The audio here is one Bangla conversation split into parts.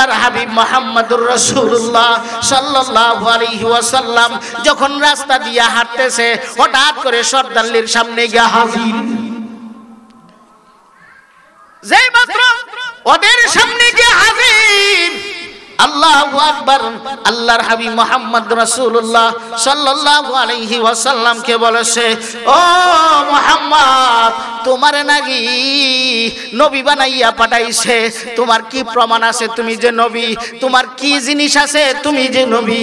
আল্লাহর হাবিব মুহাম্মদুর রাসূলুল্লাহ সাল্লাল্লাহু আলাইহি ওয়াসাল্লাম যখন রাস্তা দিয়ে হাঁটতেছে হঠাৎ করে সর্দারলির সামনে গিয়ে হাজির। যেই মাত্র ওদের সামনে গিয়ে হাজির, আল্লাহু আকবার, আল্লাহর হাবিব মুহাম্মদ রাসূলুল্লাহ সাল্লাল্লাহু আলাইহি ওয়াসাল্লাম কে বলেছে, ও মুহাম্মদ, তোমার নাকি নবী বানাইয়া পাঠাইছে, তোমার কি প্রমাণ আছে তুমি যে নবী? তোমার কি জিনিস আছে তুমি যে নবী?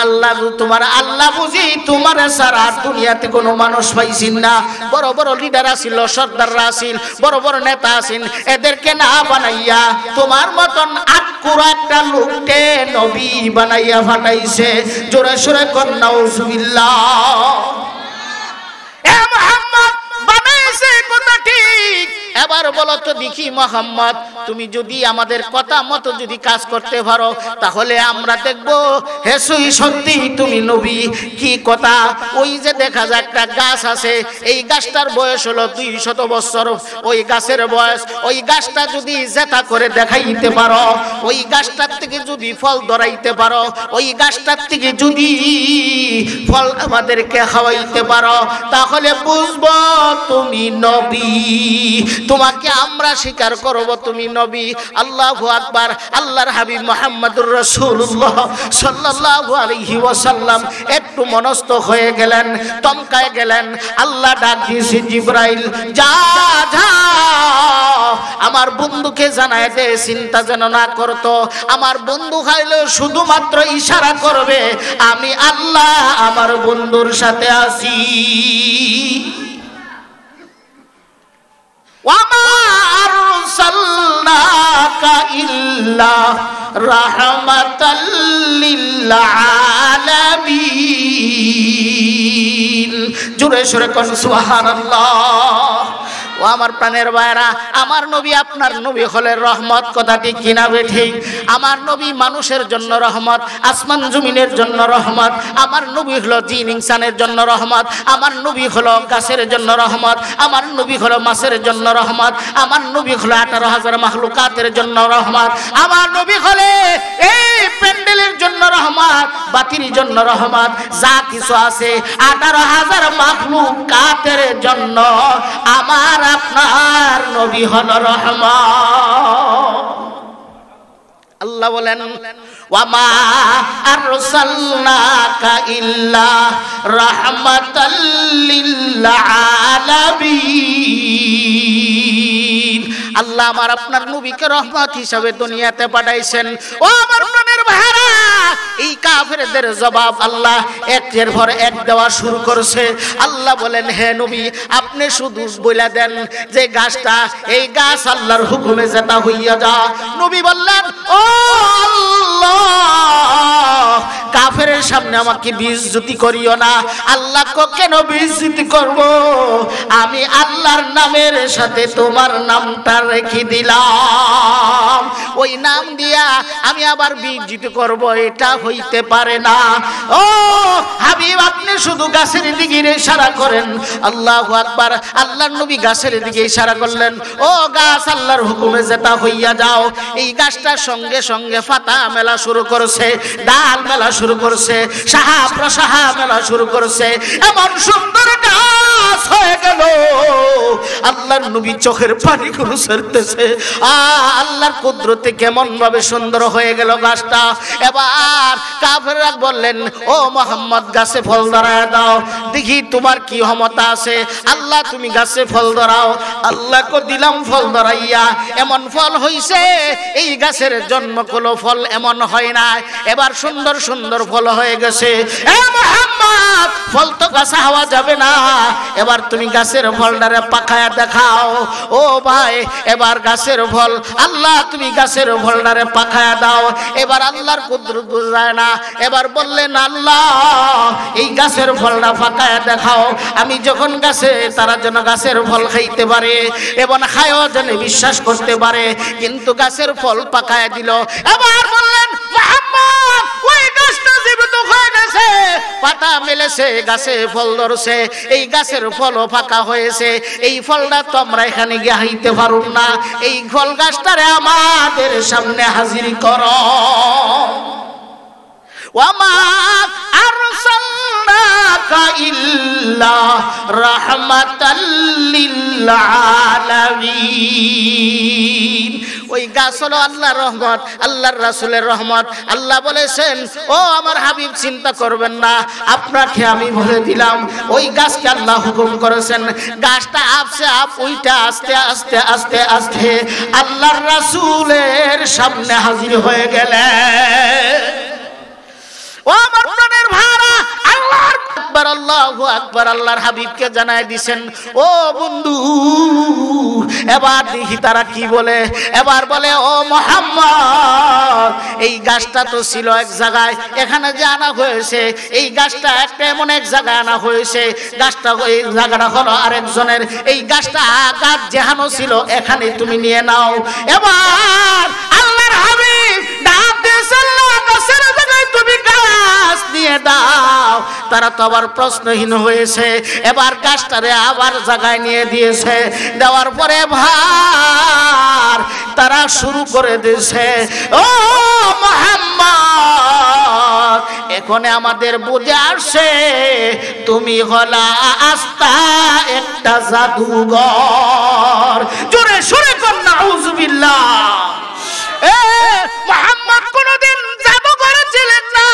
আল্লাহ, তোমার আল্লাহ বুঝি তোমার সারা দুনিয়াতে কোনো মানুষ পাইছিন না। বড় বড় লিডার আছিল, সর্দাররা আছিল, বড় বড় নেতা আছেন, এদেরকে না বানাইয়া তোমার মতন আটকুরা একটা লোক নবী বানাইয়া ফাটাইছে। জোরে সোরে কর নাউজুবিল্লাহ। এ মুহাম্মদ বানাইছে কথা ঠিক, এবার বলো তো দেখি মুহাম্মদ, তুমি যদি আমাদের কথা মতো যদি কাজ করতে পারো তাহলে আমরা দেখব হেসুই সত্যি তুমি নবী। কি কথা? ওই যে দেখা যায় একটা গাছ আছে, এই গাছটার বয়স হলো 200 বছর। ওই গাছের বয়স, ওই গাছটা যদি জেতা করে দেখাইতে পারো, ওই গাছটার থেকে যদি ফল ধরাইতে পারো, ওই গাছটার থেকে যদি ফল আমাদেরকে খাওয়াইতে পারো তাহলে বুঝবো তুমি নবী, তোমাকে আমরা স্বীকার করব তুমি নবী। আল্লাহু আকবার। আল্লাহর হাবিব মুহাম্মদুর রাসূলুল্লাহ সাল্লাল্লাহু আলাইহি ওয়াসাল্লাম একটু মনস্থ হয়ে গেলেন, তমকায় গেলেন। আল্লাহ ডাক দিয়েছে, জিবরাইল যা যা আমার বন্ধুকে জানায় দে চিন্তা যেন না করতো। আমার বন্ধু খাইলে শুধুমাত্র ইশারা করবে, আমি আল্লাহ আমার বন্ধুর সাথে আছি। ওয়ামা আরসালনাকা ইল্লা রাহমাতাল লিল আলামিন। জোরে সোরে কোন সুবহানাল্লাহ। ও আমার প্রাণের ভাইরা, আমার নবী আপনার নবী হলে রহমত, কথা ঠিক কিনা বেঠিক? আমার নবী মানুষের জন্য রহমত, আসমান জমিনের জন্য রহমত। আমার নবী হলো জিন ইনসানের জন্য রহমত। আমার নবী হলো গাছের জন্য রহমত। আমার নবী হলো মাছের জন্য রহমত। আমার নবী হলো 18,000 মাখলুকাতের জন্য রহমত। আমার নবী হলে এই প্যান্ডেলের জন্য রহমত, বাতির জন্য রহমত, যা কিছু আছে 18,000 মাখলুকাতের জন্য আমার আপনার নবী হলো রহমত। আল্লাহ বলেন, ওয়ামা আরসালনাকা ইল্লা রাহমাতাল লিল আলামিন। আল্লাহ আমার আপনার নবীকে রহমত হিসাবে দুনিয়াতে পাঠাইছেন। ও আমার প্রাণের ভাইরা, এই কাফেরদের জবাব আল্লাহ একের পর এক দেওয়া শুরু করেছে। আল্লাহ বলেন, হে নবী, আপনি শুধু বলে দেন যে গাছটা, এই গাছ আল্লাহর হুকুমে যেটা হইয়া যা। নবী বললেন, ও আল্লাহ, কাফেরের সামনে আমাকে বেইজ্জতি করিও না। আল্লাহকে কেন বেইজ্জতি করব? আমি আল্লাহর নামের সাথে তোমার নামটা রেখে দিলাম, ওই নাম দিয়া আমি আবার বেইজ্জতি করব, এটা হইতে পারে না। ও হাবিব, আপনি শুধু গাছের দিকে ইশারা করেন। আল্লাহু আকবার। আল্লাহর নবী গাছের দিকে ইশারা করলেন, ও গাছ, আল্লাহর হুকুমে যেটা হইয়া যাও। এই গাছটার সঙ্গে সঙ্গে পাতা মেলা শুরু করছে, ডাল মেলা শুরু করছে, সাহা প্রসাহা মেলা শুরু করছে। এমন সুন্দর গাছ হয়ে গেল, আল্লাহর নবী চোখের পানি গুলো ছেড়তেছে। আল্লাহর কুদরতে কেমন ভাবে সুন্দর হয়ে গেল গাছটা। এবার কাফেররা বললেন, ও মুহাম্মদ, গাছে ফল ধরায় দাও, দেখি তোমার কি ক্ষমতা আছে। আল্লাহ, তুমি গাছে ফল ধরাও। আল্লাহকে দিলাম ফল ধরাইয়া, এমন ফল হইছে এই গাছের জন্ম কোনো ফল এমন হয় না। এবার সুন্দর সুন্দর ফল হয়ে গেছে। এ মুহাম্মদ, ফল তো গাছে হওয়া যাবে না, এবার তুমি গাছের ফলটারে পাকায়া দেখাও। ও ভাই, এবার গাছের ফল, আল্লাহ তুমি গাছের ফলটারে পাকায়া দাও। এবার আল্লাহর কুদরত বুঝায় না। এবার বললেন, আল্লাহ এই গাছের ফলটা পাকায়া দেখাও, আমি যখন গাছে তারা যেন গাছের ফল খাইতে পারে এবং খায়ও যেন বিশ্বাস করতে পারে। কিন্তু গাছের ফল পাকায়া দিল। এবার বললেন, মুহাম্মদ, ওই গাছটা জীবিত হয়ে গেছে, পাতা মেলেছে, গাছে ফল ধরছে, এই গাছের ফলও পাকা হয়েছে, এই ফলটা তো আমরা এখানে গিয়ে হাইতে পারুম না, এই ফল গাছটারে আমাদের সামনে হাজির করো। ওয়ামা আরসালনাকা ইল্লা রাহমাতাল লিল আলামিন। ওই গাছ হলো আল্লাহর রহমত, আল্লাহর রাসূলের রহমত। আল্লাহ বলেছেন, ও আমার হাবিব চিন্তা করবেন না, আপনাকে আমি বলে দিলাম। ওই গাছকে আল্লাহ হুকুম করেছেন, গাছটা আপসে আপ ওইটা আস্তে আস্তে আস্তে আস্তে আল্লাহর রাসূলের সামনে হাজির হয়ে গেলেন। ও আমার প্রাণের ভাড়া, আল্লাহর আকবার, আল্লাহু আকবার। আল্লাহর হাবিবকে জানায় দিবেন, ও বন্ধু এবার দেখি তারা কি বলে। এবার বলে, ও মুহাম্মদ, এই গাছটা তো ছিল এক জায়গায়, এখানে যে আনা হয়েছে এই গাছটা একটা এমন এক জায়গায় আনা হয়েছে, গাছটা ওই জায়গাটা হলো আরেকজনের, এই গাছটা গাছ যেখানে ছিল এখানে তুমি নিয়ে নাও। এবার আল্লাহর হাবিব ডাক দিয়েছেন, গাছের জায়গায় তুমি গাছ নিয়ে দাও। তারা তো আবার প্রশ্নহীন হয়েছে, এবার গাছটারে আবার জায়গায় নিয়ে দিয়েছে। দেওয়ার পরে ভার তারা শুরু করে দিয়েছে, ও মুহাম্মদ, এখানে আমাদের বুঝে আসছে তুমি হলা আস্তা একটা জাদুঘর। জোরে সুরে কর নাউযুবিল্লাহ। মুহাম্মদ কোনদিন জাদু করেছিলেন না,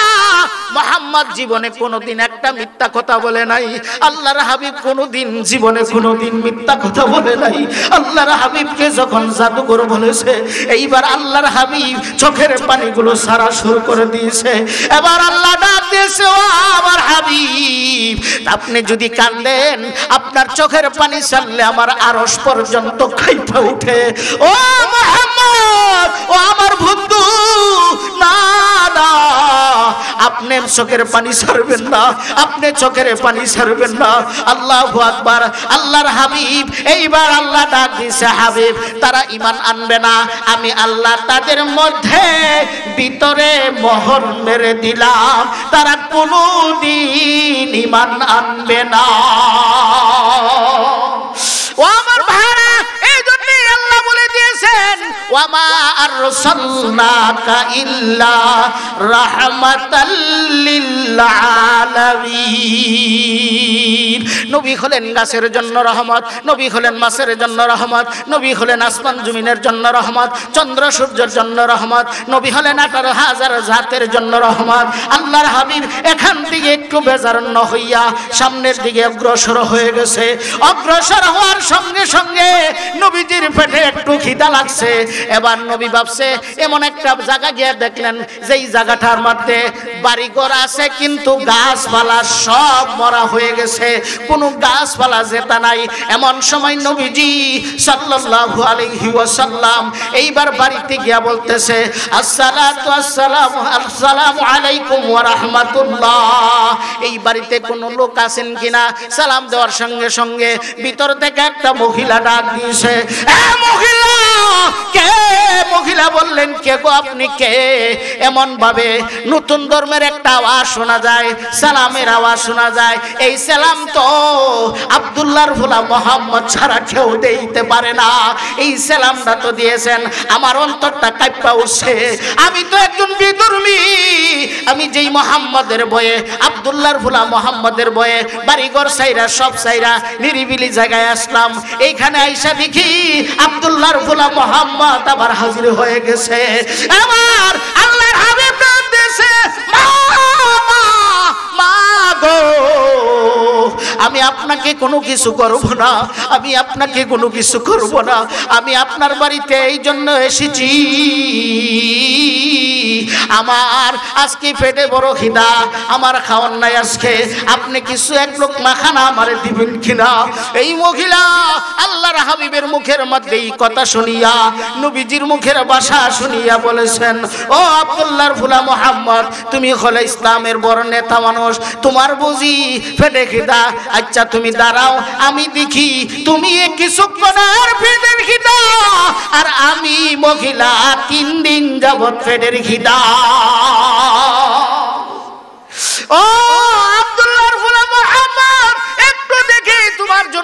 মুহাম্মদ জীবনে কোনদিন একটা মিথ্যা কথা বলে নাই, আল্লাহর হাবিব কোনদিন জীবনে কোনদিন মিথ্যা কথা বলে নাই। আল্লাহর হাবিবকে যখন জাদুকর বলেছে, এইবার আল্লাহর হাবিব চোখের পানিগুলো সারা শুরু করে দিয়েছে। এবার আল্লাহ ডাক দিয়েছে, ও আমার হাবিব, আপনি যদি কাঁদেন আপনার চোখের পানি ছাড়লে আমার আরশ পর্যন্ত কাঁপতে ওঠে। ও মুহাম্মদ, ও আমার বন্ধু, না না, আপনি চোখের পানি ছাড়বেন না, আপনি চোখের পানি ছাড়বেন না। আল্লাহু আকবার। আল্লাহর হাবিব এইবার আল্লাহ ডাক দিয়েছে, হাবিব তারা ঈমান আনবে না, আমি আল্লাহ তাদের মধ্যে ভিতরে মোহর মেরে দিলাম, তারা কোনদিন ঈমান আনবে না। ও আমার ভাইরা, এই জন্যই আল্লাহ বলে দিয়েছেন, ওয়ামা আরসালনাকা ইল্লা রাহমাতাল লিল আলামিন। নবী হলেন গাছের জন্য রহমত, নবী হলেন মাছের জন্য রহমত, নবী হলেন আসমান জমিনের জন্য রহমত, চন্দ্র সূর্যের জন্য রহমত, নবী হলেন 18,000 জাতের জন্য রহমত। আল্লাহর হাবিব এখান থেকে একটু বেজারন্ন হইয়া সামনের দিকে অগ্রসর হয়ে গেছে। অগ্রসর হওয়ার সঙ্গে সঙ্গে নবীজির পেটে একটু খিদা লাগছে। এবার নবী ভাবছে, এমন একটা জায়গা গিয়ে দেখলেন যেই জায়গাটার মধ্যে বাড়িঘর আছে কিন্তু গাছপালা সব মরা হয়ে গেছে, কোনো গাছপালা যেটা নাই। এমন সময় নবীজি সাল্লাল্লাহু আলাইহি ওয়াসাল্লাম এইবার বাড়িতে গিয়া বলতেছে, আসসালামু আলাইকুম ওয়া রাহমাতুল্লাহ। এই বাড়িতে কোনো লোক আছেন কিনা? সালাম দেওয়ার সঙ্গে সঙ্গে ভিতর থেকে একটা মহিলা ডাক দিয়েছে, মহিলা কে? মহিলা বললেন, কে গো আপনি কে? এমন ভাবে নতুন ধর্মের একটা আওয়াজ শোনা যায়, সালামের আওয়াজ শোনা যায়। এই সালাম তো আব্দুল্লাহর গোলাম মুহাম্মদ ছাড়া কেউ দিতে পারে না। এই সালামটা তো দিয়েছেন, আমার অন্তরটা কাঁপা উঠছে। আমি তো একজন বিধর্মী, আমি যেই মুহাম্মদের বয়ে, আব্দুল্লাহর গোলাম মুহাম্মদের বয়ে বাড়িঘর সাইরা সব সাইরা নিরিবিলি জায়গায় আসলাম। এইখানে আইসা দেখি আব্দুল্লাহর গোলাম মুহাম্মদ আবার হাজির হয়ে গেছে। আমার আল্লাহর হাবিব ডাক দিয়েছে, মা গো, আমি আপনাকে কোনো কিছু করব না, আমি আপনাকে কোনো কিছু করব না। আমি আপনার বাড়িতে এই জন্য এসেছি, আমার আজকে পেটে বড় খিদা, আমার খাওয়ার নাই আজকে, আপনি কিছু এক লোকমা খানা আমারে দিবেন কিনা? এই মহিলা আল্লাহর হাবিবের মুখের মধ্যে এই কথা শুনিয়া, নবীজির মুখের ভাষা শুনিয়া বলেছেন, ও আব্দুল্লাহর গোলাম মুহাম্মদ, তুমি হলে ইসলামের বড় নেতা মানুষ, তোমার বুঝি পেটে খিদা? আচ্ছা তুমি দাঁড়াও, আমি দেখি তুমি কিছুক্ষণের পেটের খিদা, আর আমি মহিলা 3 দিন যাবত পেটের খিদা। ও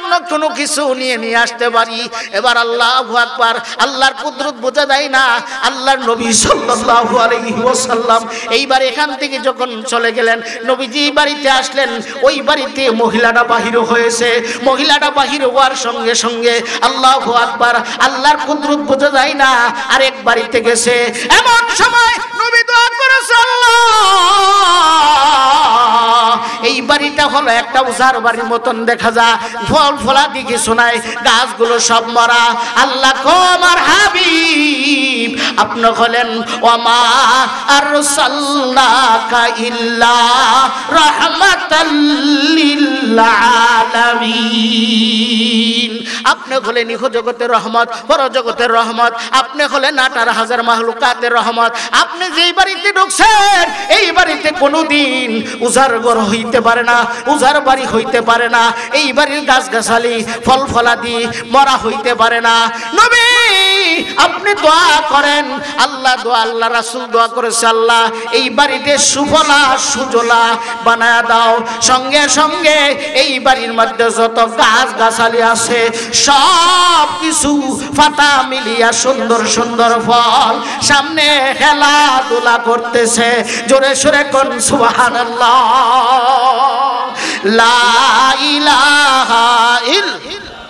জন্য কোনো কিছু নিয়ে আসতে পারি। এবার আল্লাহু আকবার, আল্লাহর কুদরত বোঝা যায় না। আল্লাহর নবী সাল্লাল্লাহু আলাইহি ওয়াসাল্লাম এইবার এখান থেকে যখন চলে গেলেন, নবীজি বাড়িতে আসলেন, ওই বাড়িতে মহিলাটা বাহির হয়েছে। মহিলাটা বাহির হওয়ার সঙ্গে সঙ্গে আল্লাহু আকবার, আল্লাহর কুদরত বোঝা যায় না, আরেক বাড়িতে গেছে। এমন সময় নবী দোয়া করেছে, আল্লাহ এই বাড়িটা হলো একটা উজার বাড়ির মতন দেখা যায়, ফল ফলা দিকে শোনায়, গাছগুলো সব মরা। আল্লাহ আমার হাবিব আপনি হলেন ওমা আরসালনাকা ইল্লা রাহমাতাল লিল আলামিন। আপনি হলেন ইহ জগতের রহমত, পর জগতের রহমত। আপনি হলেন 18,000 মাহলুকাতের রহমত। আপনি যেই বাড়িতে ঢুকছেন, এই বাড়িতে কোনোদিন উজার ঘর হইতে পারে না, উজার বাড়ি হইতে পারে না। এই বাড়ির গাছগাছালি ফল ফলাদি মরা হইতে পারে না। নবী আপনি দোয়া করেন, আল্লাহ দোয়া, আল্লাহ রাসূল দোয়া করেছে, আল্লাহ এই বাড়িতে সুফলা সুজলা বানায়া দাও। সঙ্গে সঙ্গে এই বাড়ির মধ্যে যত গাছগাছালি আছে সব কিছু পাতা মিলিয়া সুন্দর সুন্দর ফল সামনে খেলাধুলা করতেছে। জোরে সোরে কোন সুবহানাল্লাহ। লা ইলাহা ইল্লাল্লাহ।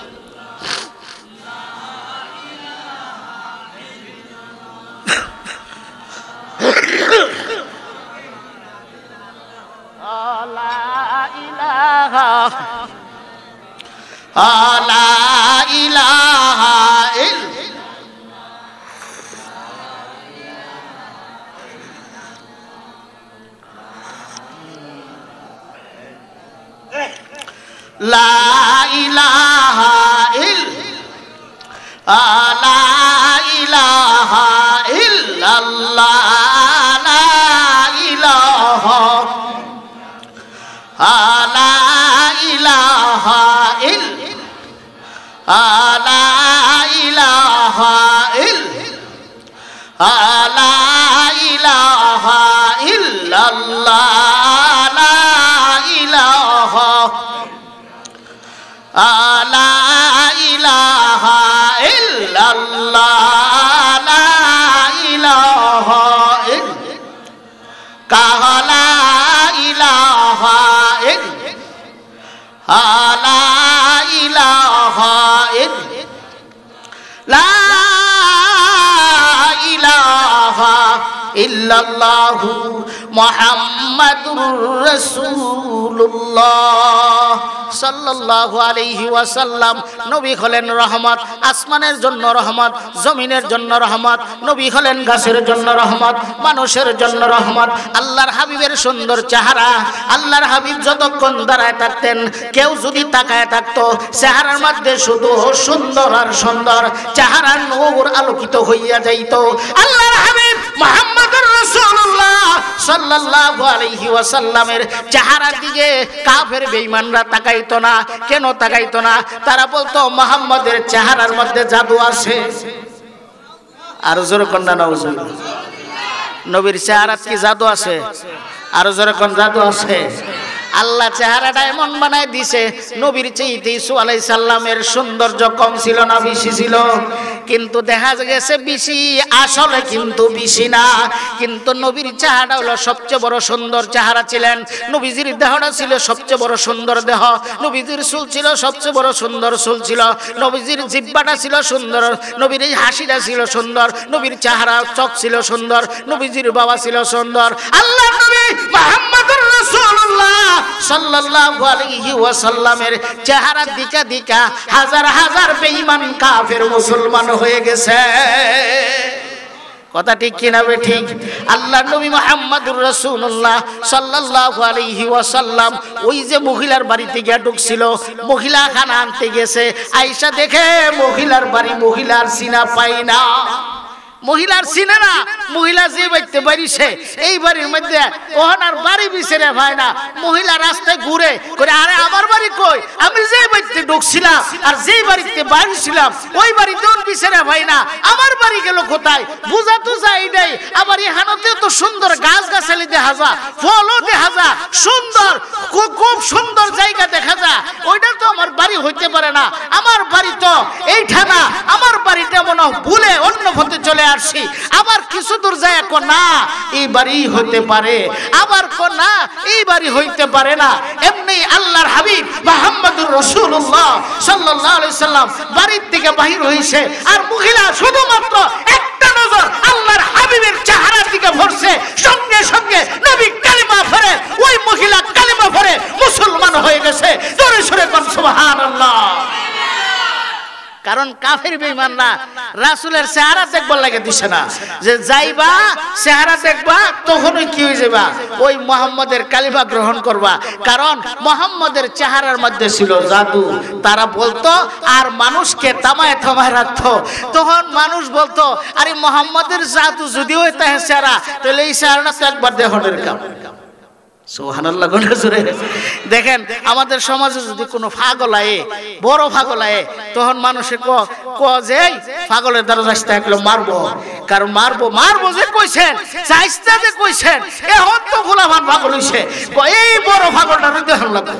ইল্লাল্লাহু মুহাম্মাদুর রাসূলুল্লাহ সাল্লাল্লাহু আলাইহি ওয়াসাল্লাম। নবী হলেন রহমত, আসমানের জন্য রহমত, জমিনের জন্য রহমত। নবী হলেন গাছের জন্য রহমত, মানুষের জন্য রহমত। আল্লাহর হাবিবের সুন্দর চেহারা, আল্লাহর হাবিব যতক্ষণ দাঁড়ায় থাকতেন, কেউ যদি তাকায় থাকতো, চেহারার মধ্যে শুধু সুন্দর আর সুন্দর, চেহারার নূর আলোকিত হইয়া যাইত। আল্লাহর হাবিব মুহাম্মদুর রাসূলুল্লাহ সাল্লাল্লাহু আলাইহি ওয়াসাল্লামের চেহারার দিকে কাফের বেঈমানরা তাকাইতো না। কেন তাকাইতো না? তারা বলতো মুহাম্মদের চেহারার মধ্যে জাদু আছে। আর জোরে কোন না নাউজুবিল্লাহ। নবীর চেহারাত কি জাদু আছে? আর জোরে কোন জাদু আছে? আল্লাহ চেহারাটা এমন বানায় দিছে, নবীর চাইতে ঈসা আলাইহিস সালামের সৌন্দর্য কম ছিল না বেশি ছিল? কিন্তু দেখা গেছে বেশি, আসলে কিন্তু বেশি না। কিন্তু নবীর চেহারাটা হলো সবচেয়ে বড় সুন্দর চেহারা ছিলেন। নবীজির দেহটা ছিল সবচেয়ে বড় সুন্দর দেহ। নবীজির চুল ছিল সবচেয়ে বড় সুন্দর চুল ছিল। নবীজির জিহ্বাটা ছিল সুন্দর, নবীর এই হাসিটা ছিল সুন্দর, নবীর চেহারা চোখ ছিল সুন্দর, নবীজির বাবা ছিল সুন্দর। আল্লাহ নবী মুহাম্মদুর রাসূলুল্লাহ সাল্লাল্লাহু আলাইহি ওয়াসাল্লামের চেহারা দিকা দিকা হাজার হাজার বেঈমান কাফের মুসলমান হয়ে গেছে। কথা ঠিক কিনা বে ঠিক? আল্লাহ নবী মুহাম্মদুর রাসূলুল্লাহ সাল্লাল্লাহু আলাইহি ওয়াসাল্লাম ওই যে মহিলার বাড়িতে গিয়ে ঢুকছিল, মহিলা খানা আনতে গেছে, আয়েশা দেখে মহিলার বাড়ি, মহিলার সিনা পাই না। মহিলার চিনে না, মহিলা যে বাড়িতে বাড়িছে এই বাড়ির মধ্যে ওনার বাড়ি বিছেরে ভাই না। মহিলা রাস্তায় ঘুরে করে, আরে আমার বাড়ি কই? আমি যে বাড়িতে ঢুকছিলাম আর যে বাড়িতে বাড়িছিলাম ওই বাড়িতে বিছেরে ভাই না, আমার বাড়ি গেল কোথায়? বুঝা তো যায় দেই আবার এখানেও তো সুন্দর গাছ গাছালি দেখা যায়, ফলও দেখা যায়, সুন্দর খুব সুন্দর জায়গা দেখা যায়। ওইটা তো আমার বাড়ি হইতে পারে না, আমার বাড়ি তো এইটা না, আমার বাড়িটা মনে ভুলে অন্য পথে চলে আসছি। আবার কিছু দূর যায় কো না এই বাড়ি হইতে পারে, আবার কো না এই বাড়ি হইতে পারে না। এমনি আল্লাহর হাবিব মুহাম্মদুর রাসূলুল্লাহ সাল্লাল্লাহু আলাইহি সাল্লাম বাড়ির থেকে বাহির হইছে, আর মহিলা শুধুমাত্র একটা নজর আল্লাহর হাবিবের চেহারার দিকে পড়ছে, সঙ্গে সঙ্গে নবী কালিমা পড়ে ওই মহিলা কালিমা পড়ে মুসলমান হয়ে গেছে। জোরে সোরে কোন সুবহানাল্লাহ। কারণ কাফের বেঈমানরা রাসূলের চেহারা দেখবার লাগে দিছে না, যে যাইবা চেহারা দেখবা তখনই কি হয়ে যাবা ওই মুহাম্মাদের কালিমা গ্রহণ করবা। কারণ মুহাম্মাদের চেহারার মধ্যে ছিল জাদু। তারা বলতো আর মানুষকে তামায় থামায় রাখতো, তখন মানুষ বলতো আরে মুহাম্মাদের জাদু যদি হইতে হয় চেহারা, তাহলে এই চেহারাটা তো একবার দেখানোর কাম। সুবহানাল্লাহ। দেখেন আমাদের সমাজে যদি কোনো পাগল আয়ে, বড় পাগল আয়ে, তখন মানুষে যে পাগলের দ্বারা যাইতে একলো মারবো, কারণ মারবো যে কইছেন, চাইস্তা যে কইছেন, এখন তো ফুলাভান পাগল হইছে, এই বড় পাগলটা দেখুন লাগবে।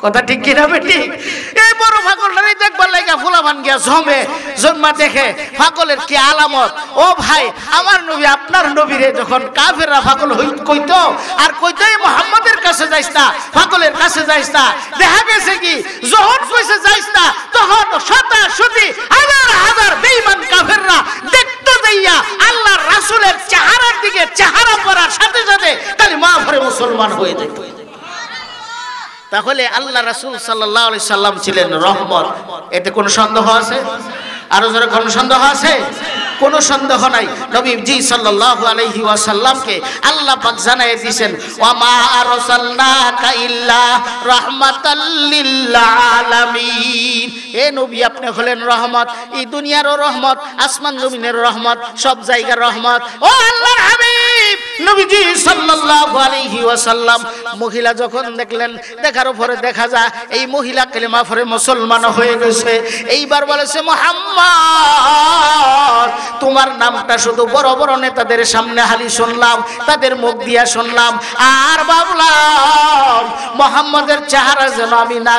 কথা ঠিক কিনা বেটি? এই বড় পাগলটাই দেখবার লাগা ফুলাভান গিয়া জন্মা দেখে পাগলের কি আলামত। ও ভাই, আমার নবী আপনার নবীরে যখন কাফেররা পাগল কইতো আর কইতো মুহাম্মাদের কাছে যাইস না, পাগলের কাছে যাইস না, দেখা গেছে কি যখন কইছে যাইস না তখন শতাশতি হাজার বেঈমান কাফেররা দেখতো যাইয়া আল্লাহর রাসূলের চেহারার দিকে চেহারা পড়ার সাথে সাথে কালিমা পড়ে মুসলমান হয়ে যেত। তাহলে আল্লাহ রাসূল সাল্লাল্লাহু আলাইহি সাল্লাম ছিলেন রহমত, এতে কোনো সন্দেহ আছে? আরো জোরে কোনো সন্দেহ আছে? কোনো সন্দেহ নাই। নবীজি সাল্লাল্লাহু আলাইহি ওয়াসাল্লামকে আল্লাহ পাক জানায় দিয়েছেন ওয়া মা আরসালনাকা ইল্লা রাহমাতাল লিল আলামিন। হে নবী আপনি হলেন রহমত, এই দুনিয়ারও রহমত, আসমান জমিনের রহমত, সব জায়গার রহমত। ও আল্লাহর হাবিব নবীজি সাল্লাল্লাহু আলাইহি ওয়াসাল্লাম মহিলা যখন দেখলেন, দেখার পরে দেখা যায় এই মহিলা কালেমা পড়ে মুসলমান হয়ে গেছে। এইবার বলেছে মুহাম্মদ তোমার নামটা শুধু বড় বড় নেতাদের সামনে হালি শুনলাম, তাদের মুখ দিয়া শুনলাম, আর ভাবলাম মুহাম্মাদের চেহারা যেন আমি না